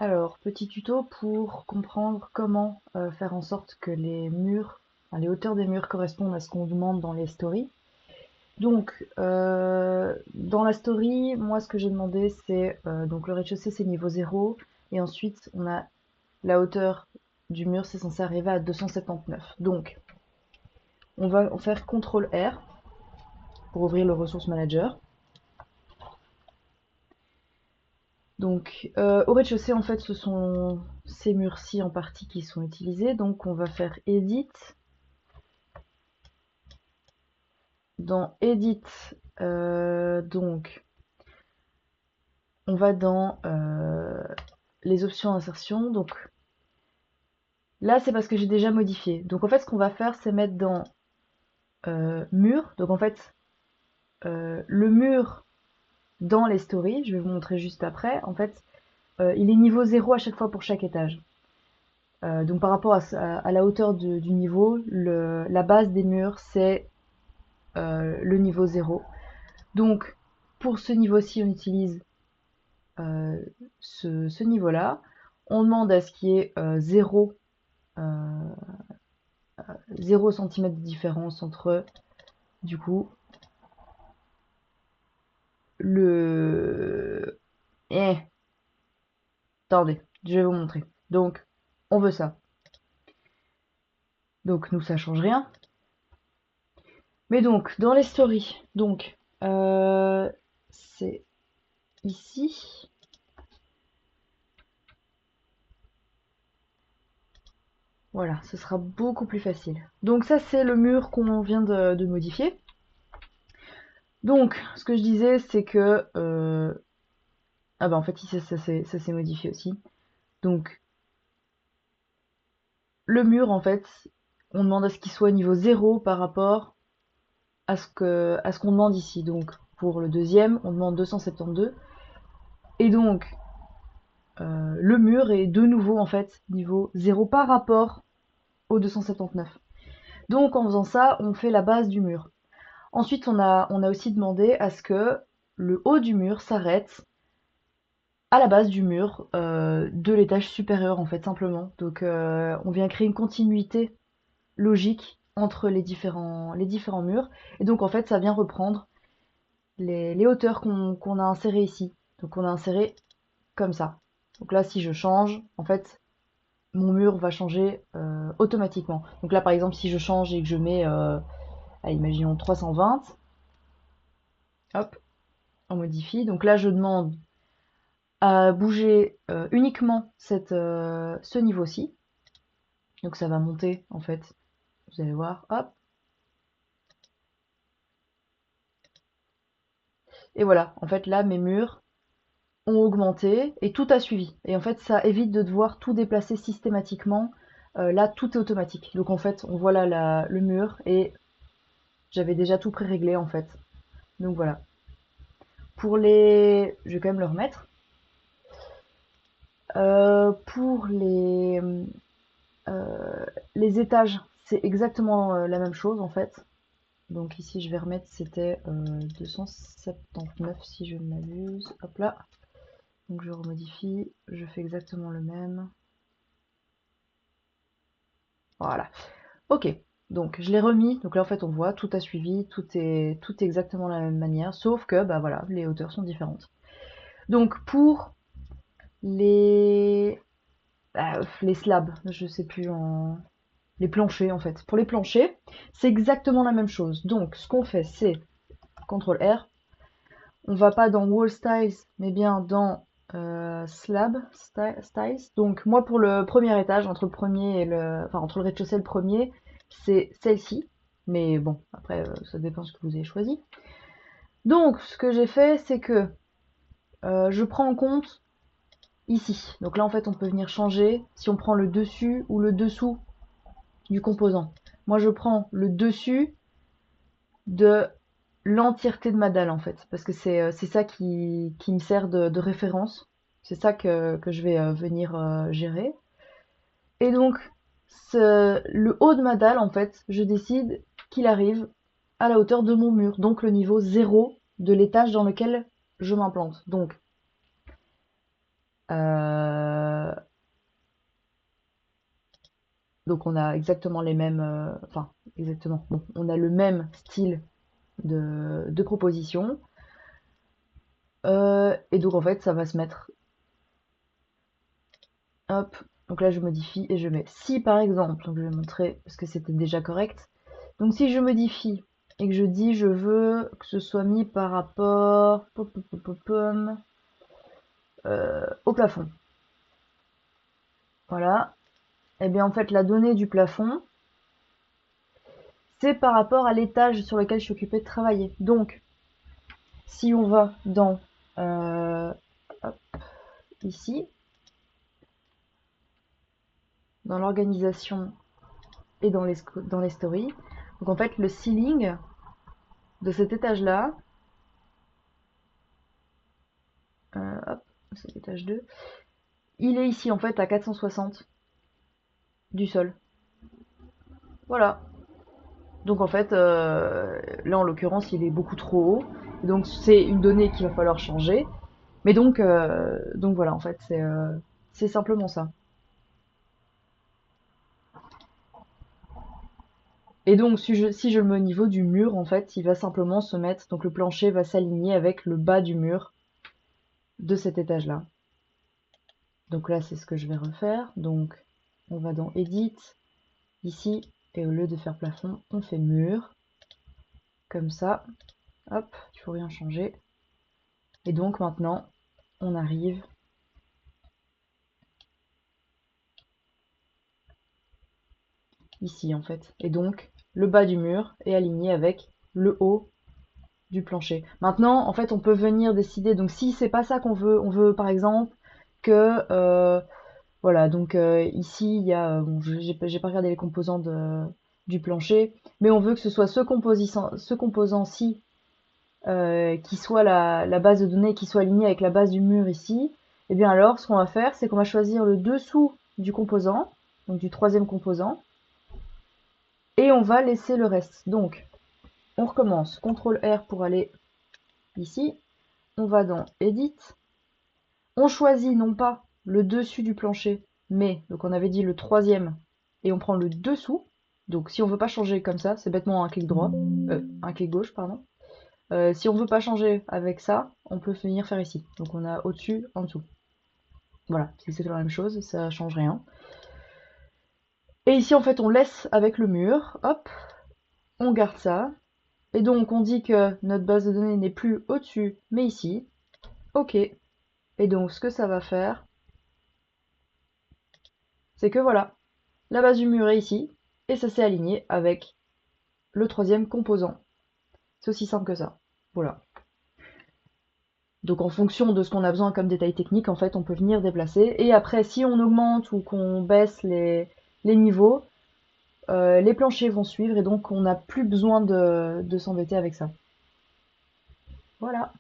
Alors, petit tuto pour comprendre comment faire en sorte que les murs, enfin, les hauteurs des murs correspondent à ce qu'on demande dans les stories. Donc, dans la story, moi ce que j'ai demandé c'est, donc le rez-de-chaussée c'est niveau 0, et ensuite on a la hauteur du mur, c'est censé arriver à 279. Donc, on va en faire CTRL R pour ouvrir le Resource Manager. Donc, au rez-de-chaussée, en fait, ce sont ces murs-ci en partie qui sont utilisés. Donc, on va faire Edit. Dans Edit, donc, on va dans les options d'insertion. Donc, là, c'est parce que j'ai déjà modifié. Donc, en fait, ce qu'on va faire, c'est mettre dans Mur. Donc, en fait, le mur dans les stories, je vais vous montrer juste après, en fait, il est niveau 0 à chaque fois pour chaque étage. Donc par rapport à la hauteur du niveau, la base des murs, c'est le niveau 0. Donc pour ce niveau-ci, on utilise ce niveau-là. On demande à ce qu'il y ait 0 cm de différence entre, du coup, le... Eh, attendez, je vais vous montrer. Donc, on veut ça. Donc nous, ça change rien. Mais donc, dans les stories, donc, c'est ici. Voilà, ce sera beaucoup plus facile. Donc ça, c'est le mur qu'on vient de modifier. Donc, ce que je disais, c'est que... ah bah en fait, ici, ça s'est modifié aussi. Donc, le mur, en fait, on demande à ce qu'il soit niveau 0 par rapport à ce qu'on demande ici. Donc, pour le deuxième, on demande 272. Et donc, le mur est de nouveau, en fait, niveau 0 par rapport au 279. Donc, en faisant ça, on fait la base du mur. Ensuite, on a aussi demandé à ce que le haut du mur s'arrête à la base du mur de l'étage supérieur, en fait, simplement. Donc, on vient créer une continuité logique entre les différents murs. Et donc, en fait, ça vient reprendre les hauteurs qu'on a insérées ici. Donc, on a inséré comme ça. Donc là, si je change, en fait, mon mur va changer automatiquement. Donc là, par exemple, si je change et que je mets, allez, imaginons 320, hop, on modifie. Donc là, je demande à bouger uniquement ce niveau-ci. Donc ça va monter en fait. Vous allez voir, hop. Et voilà, en fait là mes murs ont augmenté et tout a suivi. Et en fait ça évite de devoir tout déplacer systématiquement. Là tout est automatique. Donc en fait on voit là le mur et j'avais déjà tout pré-réglé en fait. Donc voilà. Pour les... Je vais quand même le remettre. Pour les étages, c'est exactement la même chose en fait. Donc ici, je vais remettre, c'était 279 si je ne m'abuse. Hop là. Donc je remodifie, je fais exactement le même. Voilà. Ok. Donc je l'ai remis. Donc là, en fait, on voit, tout a suivi, tout est exactement de la même manière, sauf que, bah voilà, les hauteurs sont différentes. Donc pour les, les slabs, je sais plus en... Les planchers, en fait. Pour les planchers, c'est exactement la même chose. Donc, ce qu'on fait, c'est CTRL R. On va pas dans Wall Styles, mais bien dans Slab Styles. Donc moi pour le premier étage, entre le premier et le, enfin entre le rez-de-chaussée et le premier, c'est celle-ci. Mais bon, après ça dépend ce que vous avez choisi. Donc ce que j'ai fait, c'est que je prends en compte ici. Donc là en fait on peut venir changer si on prend le dessus ou le dessous du composant. Moi je prends le dessus de l'entièreté de ma dalle en fait, parce que c'est ça qui me sert de référence. C'est ça que je vais venir gérer. Et donc, le haut de ma dalle, en fait, je décide qu'il arrive à la hauteur de mon mur, donc le niveau 0 de l'étage dans lequel je m'implante. Donc, Donc on a exactement les mêmes, enfin exactement, bon, on a le même style de proposition. Et donc en fait ça va se mettre, hop, donc là je modifie et je mets. Si par exemple, donc je vais montrer parce que c'était déjà correct, donc si je modifie et que je dis je veux que ce soit mis par rapport au plafond, voilà, et bien en fait la donnée du plafond, c'est par rapport à l'étage sur lequel je suis occupée de travailler. Donc si on va dans hop, ici, dans l'organisation et dans les stories, donc en fait le ceiling de cet étage-là, hop, c'est l'étage 2, il est ici en fait à 460 du sol. Voilà. Donc en fait, là en l'occurrence, il est beaucoup trop haut. Donc c'est une donnée qu'il va falloir changer. Mais donc voilà, en fait, c'est simplement ça. Et donc si je le mets au niveau du mur, en fait, il va simplement se mettre, donc le plancher va s'aligner avec le bas du mur de cet étage-là. Donc là, c'est ce que je vais refaire. Donc on va dans Edit, ici, et au lieu de faire plafond, on fait mur. Comme ça, hop, il faut rien changer. Et donc maintenant, on arrive ici en fait. Et donc, le bas du mur est aligné avec le haut du plancher. Maintenant, en fait, on peut venir décider. Donc, si c'est pas ça qu'on veut, on veut par exemple que, voilà, donc ici il y a, bon, j'ai pas regardé les composants du plancher, mais on veut que ce soit ce composant-ci qui soit la base de données qui soit alignée avec la base du mur ici. Et bien alors, ce qu'on va faire, c'est qu'on va choisir le dessous du composant, donc du troisième composant, et on va laisser le reste. Donc, on recommence. CTRL R pour aller ici. On va dans Edit. On choisit non pas le dessus du plancher, mais, donc on avait dit le troisième, et on prend le dessous. Donc si on veut pas changer comme ça, c'est bêtement un clic droit, un clic gauche, pardon. Si on veut pas changer avec ça, on peut venir faire ici. Donc on a au-dessus, en dessous. Voilà, si c'est la même chose, ça change rien. Et ici en fait on laisse avec le mur, hop, on garde ça. Et donc on dit que notre base de données n'est plus au-dessus, mais ici. Ok. Et donc ce que ça va faire, c'est que voilà, la base du mur est ici, et ça s'est aligné avec le troisième composant. C'est aussi simple que ça. Voilà. Donc en fonction de ce qu'on a besoin comme détail technique, en fait, on peut venir déplacer. Et après, si on augmente ou qu'on baisse les niveaux, les planchers vont suivre et donc on n'a plus besoin de s'embêter avec ça. Voilà.